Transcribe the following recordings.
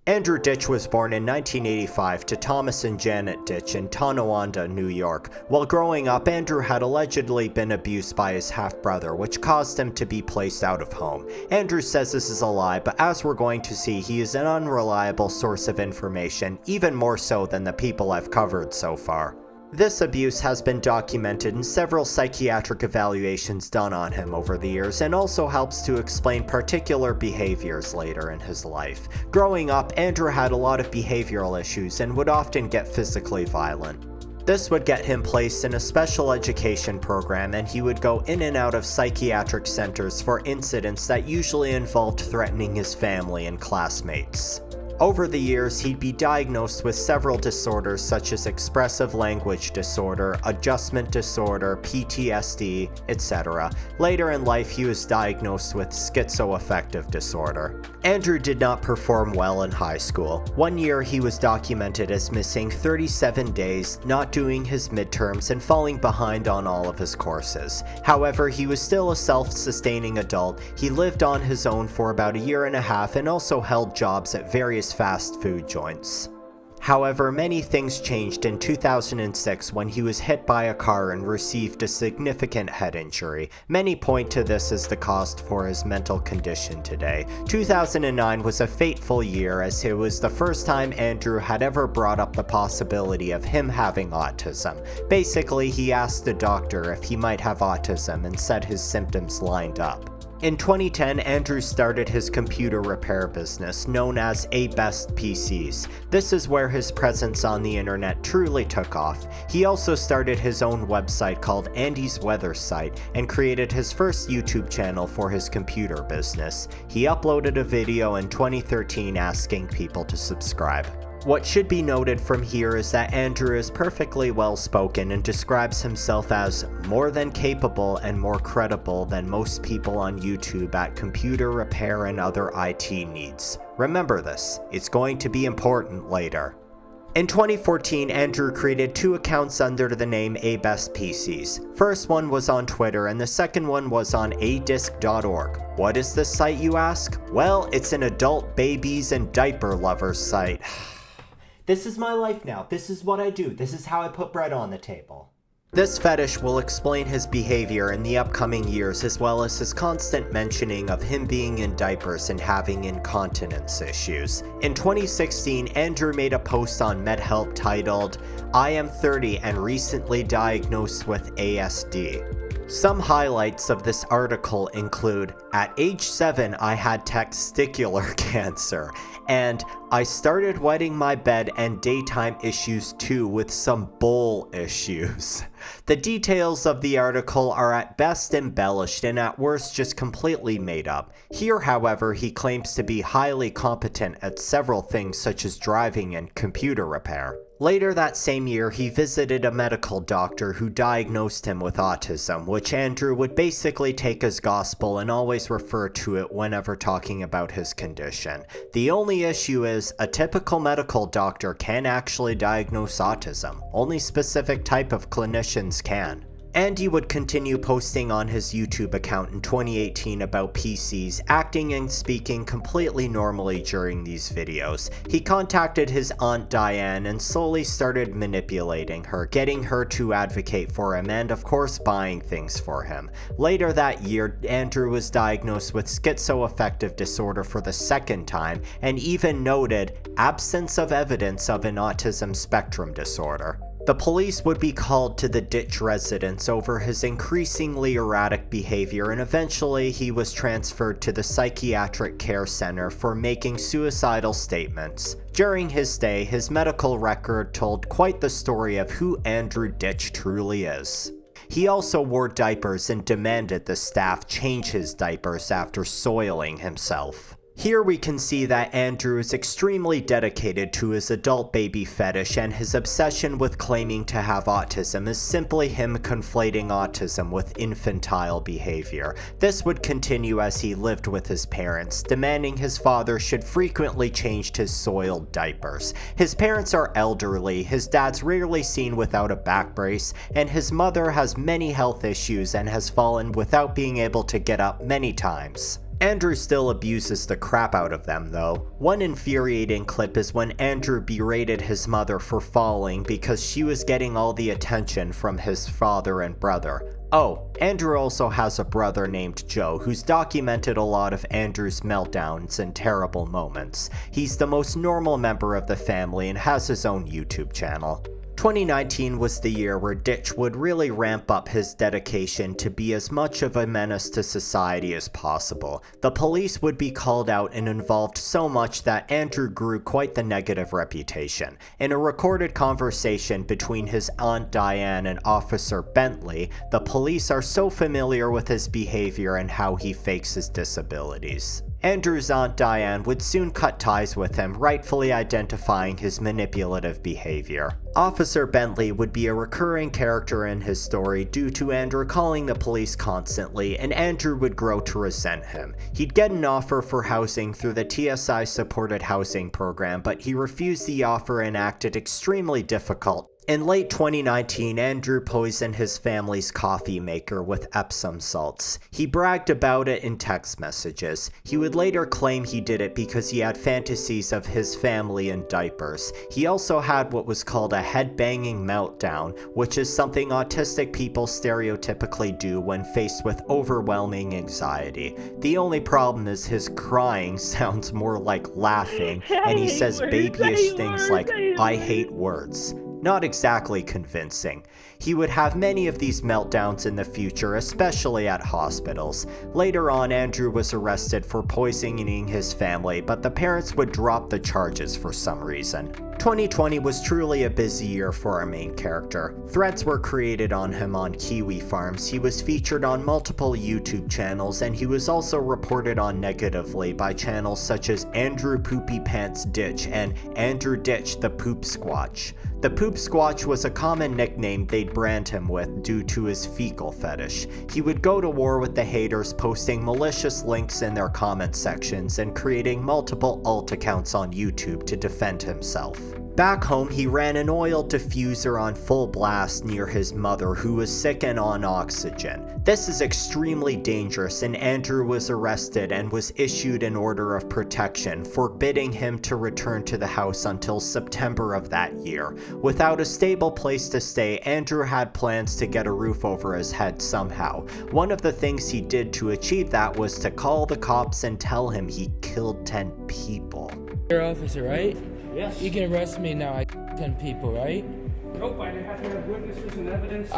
Andrew Ditch was born in 1985 to Thomas and Janet Ditch in Tonawanda, New York. While growing up, Andrew had allegedly been abused by his half-brother, which caused him to be placed out of home. Andrew says this is a lie, but as we're going to see, he is an unreliable source of information, even more so than the people I've covered so far. This abuse has been documented in several psychiatric evaluations done on him over the years, and also helps to explain particular behaviors later in his life. Growing up, Andrew had a lot of behavioral issues and would often get physically violent. This would get him placed in a special education program, and he would go in and out of psychiatric centers for incidents that usually involved threatening his family and classmates. Over the years, he'd be diagnosed with several disorders such as expressive language disorder, adjustment disorder, PTSD, etc. Later in life, he was diagnosed with schizoaffective disorder. Andrew did not perform well in high school. One year, he was documented as missing 37 days, not doing his midterms, and falling behind on all of his courses. However, he was still a self-sustaining adult. He lived on his own for about a year and a half and also held jobs at various fast food joints. However, many things changed in 2006 when he was hit by a car and received a significant head injury. Many point to this as the cost for his mental condition today. 2009 was a fateful year, as it was the first time Andrew had ever brought up the possibility of him having autism. Basically, he asked the doctor if he might have autism and said his symptoms lined up. In 2010, Andrew started his computer repair business, known as Best PCs. This is where his presence on the internet truly took off. He also started his own website called Andy's Weather Site and created his first YouTube channel for his computer business. He uploaded a video in 2013 asking people to subscribe. What should be noted from here is that Andrew is perfectly well-spoken and describes himself as more than capable and more credible than most people on YouTube at computer repair and other IT needs. Remember this, it's going to be important later. In 2014, Andrew created 2 accounts under the name Best PCs. First one was on Twitter and the second one was on adisc.org. What is this site, you ask? Well, it's an adult babies and diaper lovers site. This is my life now. This is what I do. This is how I put bread on the table. This fetish will explain his behavior in the upcoming years, as well as his constant mentioning of him being in diapers and having incontinence issues. In 2016, Andrew made a post on MedHelp titled, "I am 30 and recently diagnosed with ASD." Some highlights of this article include, at age 7 I had testicular cancer, and I started wetting my bed and daytime issues too with some bowl issues. The details of the article are at best embellished and at worst just completely made up. Here, however, he claims to be highly competent at several things such as driving and computer repair. Later that same year, he visited a medical doctor who diagnosed him with autism, which Andrew would basically take as gospel and always refer to it whenever talking about his condition. The only issue is, a typical medical doctor can actually diagnose autism. Only specific type of clinicians can. Andy would continue posting on his YouTube account in 2018 about PCs, acting and speaking completely normally during these videos. He contacted his aunt Diane and slowly started manipulating her, getting her to advocate for him and of course buying things for him. Later that year, Andrew was diagnosed with schizoaffective disorder for the second time and even noted absence of evidence of an autism spectrum disorder. The police would be called to the Ditch residence over his increasingly erratic behavior, and eventually he was transferred to the psychiatric care center for making suicidal statements. During his stay, his medical record told quite the story of who Andrew Ditch truly is. He also wore diapers and demanded the staff change his diapers after soiling himself. Here we can see that Andrew is extremely dedicated to his adult baby fetish, and his obsession with claiming to have autism is simply him conflating autism with infantile behavior. This would continue as he lived with his parents, demanding his father should frequently change his soiled diapers. His parents are elderly, his dad's rarely seen without a back brace, and his mother has many health issues and has fallen without being able to get up many times. Andrew still abuses the crap out of them though. One infuriating clip is when Andrew berated his mother for falling because she was getting all the attention from his father and brother. Oh, Andrew also has a brother named Joe who's documented a lot of Andrew's meltdowns and terrible moments. He's the most normal member of the family and has his own YouTube channel. 2019 was the year where Ditch would really ramp up his dedication to be as much of a menace to society as possible. The police would be called out and involved so much that Andrew grew quite the negative reputation. In a recorded conversation between his Aunt Diane and Officer Bentley, the police are so familiar with his behavior and how he fakes his disabilities. Andrew's Aunt Diane would soon cut ties with him, rightfully identifying his manipulative behavior. Officer Bentley would be a recurring character in his story due to Andrew calling the police constantly, and Andrew would grow to resent him. He'd get an offer for housing through the TSI supported housing program, but he refused the offer and acted extremely difficult. In late 2019, Andrew poisoned his family's coffee maker with Epsom salts. He bragged about it in text messages. He would later claim he did it because he had fantasies of his family in diapers. He also had what was called a head-banging meltdown, which is something autistic people stereotypically do when faced with overwhelming anxiety. The only problem is his crying sounds more like laughing, and he says babyish things like, "I hate words." Not exactly convincing. He would have many of these meltdowns in the future, especially at hospitals. Later on, Andrew was arrested for poisoning his family, but the parents would drop the charges for some reason. 2020 was truly a busy year for our main character. Threads were created on him on Kiwi farms, he was featured on multiple YouTube channels, and he was also reported on negatively by channels such as Andrew Poopy Pants Ditch and Andrew Ditch the Poop Squatch. The Poop Squatch was a common nickname they'd brand him with due to his fecal fetish. He would go to war with the haters, posting malicious links in their comment sections and creating multiple alt accounts on YouTube to defend himself. Back home, he ran an oil diffuser on full blast near his mother, who was sick and on oxygen. This is extremely dangerous, and Andrew was arrested and was issued an order of protection, forbidding him to return to the house until September of that year. Without a stable place to stay, Andrew had plans to get a roof over his head somehow. One of the things he did to achieve that was to call the cops and tell him he killed 10 people. You're an officer, right? Yes. You can arrest me now. I 10 people, right? Nope, I have to have witnesses and evidence.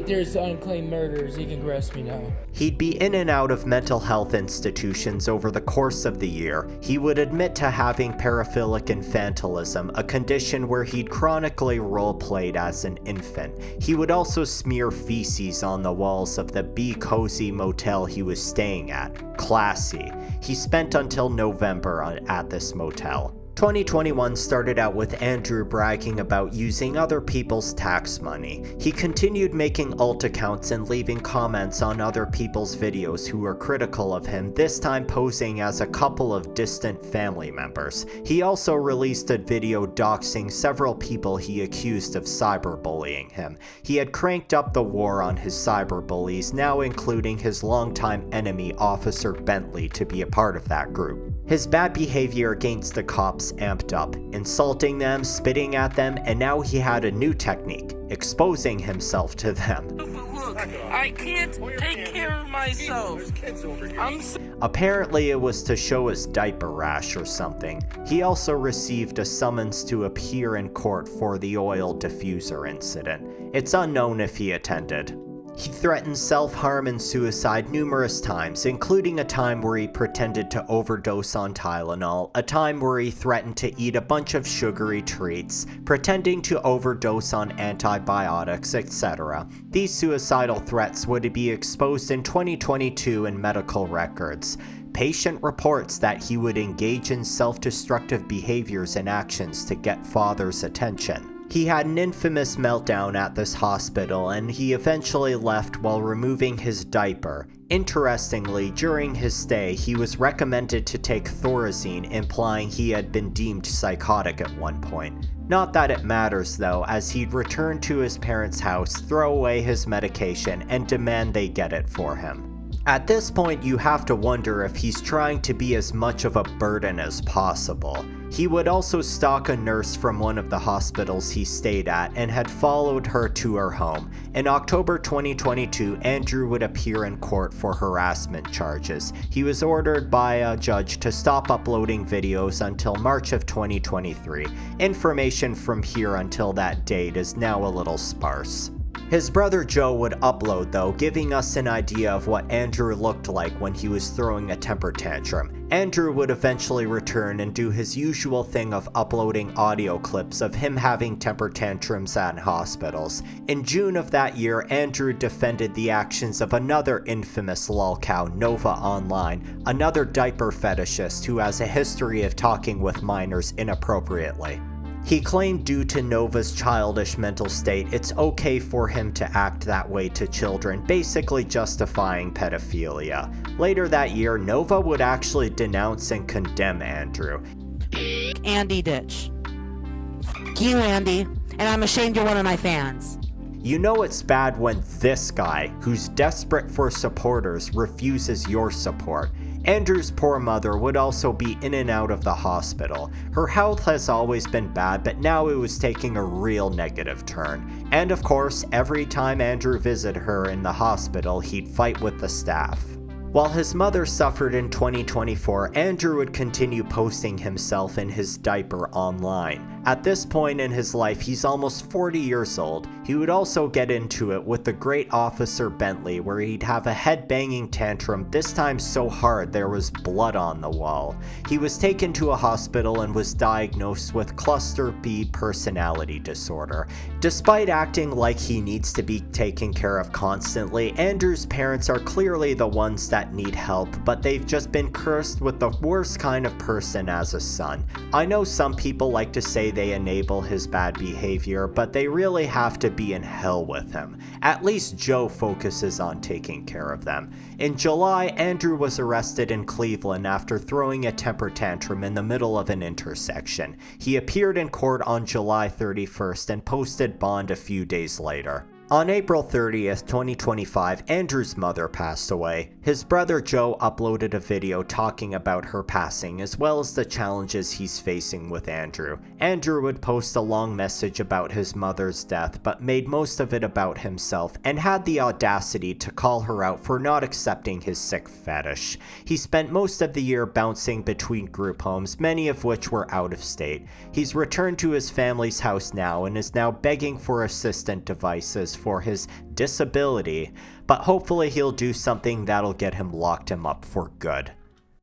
There's unclaimed murders. You can arrest me now. He'd be in and out of mental health institutions over the course of the year. He would admit to having paraphilic infantilism, a condition where he'd chronically role-played as an infant. He would also smear feces on the walls of the Be Cozy motel he was staying at. Classy. He spent until November at this motel. 2021 started out with Andrew bragging about using other people's tax money. He continued making alt accounts and leaving comments on other people's videos who were critical of him, this time posing as a couple of distant family members. He also released a video doxing several people he accused of cyberbullying him. He had cranked up the war on his cyberbullies, now including his longtime enemy Officer Bentley to be a part of that group. His bad behavior against the cops amped up, insulting them, spitting at them, and now he had a new technique, exposing himself to them. Look, I can't take care of myself. Apparently it was to show his diaper rash or something. He also received a summons to appear in court for the oil diffuser incident. It's unknown if he attended. He threatened self-harm and suicide numerous times, including a time where he pretended to overdose on Tylenol, a time where he threatened to eat a bunch of sugary treats, pretending to overdose on antibiotics, etc. These suicidal threats would be exposed in 2022 in medical records. Patient reports that he would engage in self-destructive behaviors and actions to get father's attention. He had an infamous meltdown at this hospital, and he eventually left while removing his diaper. Interestingly, during his stay, he was recommended to take Thorazine, implying he had been deemed psychotic at one point. Not that it matters though, as he'd return to his parents' house, throw away his medication, and demand they get it for him. At this point, you have to wonder if he's trying to be as much of a burden as possible. He would also stalk a nurse from one of the hospitals he stayed at and had followed her to her home. In October 2022, Andrew would appear in court for harassment charges. He was ordered by a judge to stop uploading videos until March of 2023. Information from here until that date is now a little sparse. His brother Joe would upload though, giving us an idea of what Andrew looked like when he was throwing a temper tantrum. Andrew would eventually return and do his usual thing of uploading audio clips of him having temper tantrums at hospitals. In June of that year, Andrew defended the actions of another infamous lolcow, Nova Online, another diaper fetishist who has a history of talking with minors inappropriately. He claimed due to Nova's childish mental state, it's okay for him to act that way to children, basically justifying pedophilia. Later that year, Nova would actually denounce and condemn Andrew. Andyditch. You, Andy, and I'm ashamed you're one of my fans. You know it's bad when this guy, who's desperate for supporters, refuses your support. Andrew's poor mother would also be in and out of the hospital. Her health has always been bad, but now it was taking a real negative turn. And of course, every time Andrew visited her in the hospital, he'd fight with the staff. While his mother suffered in 2024, Andrew would continue posting himself in his diaper online. At this point in his life, he's almost 40 years old. He would also get into it with the great Officer Bentley, where he'd have a head-banging tantrum, this time so hard there was blood on the wall. He was taken to a hospital and was diagnosed with cluster B personality disorder. Despite acting like he needs to be taken care of constantly, Andrew's parents are clearly the ones that need help, but they've just been cursed with the worst kind of person as a son. I know some people like to say they enable his bad behavior, but they really have to be in hell with him. At least Joe focuses on taking care of them. In July, Andrew was arrested in Cleveland after throwing a temper tantrum in the middle of an intersection. He appeared in court on July 31st and posted bond a few days later. On April 30th, 2025, Andrew's mother passed away. His brother Joe uploaded a video talking about her passing, as well as the challenges he's facing with Andrew. Andrew would post a long message about his mother's death, but made most of it about himself, and had the audacity to call her out for not accepting his sick fetish. He spent most of the year bouncing between group homes, many of which were out of state. He's returned to his family's house now, and is now begging for assistant devices for his disability, but hopefully he'll do something that'll get him locked him up for good.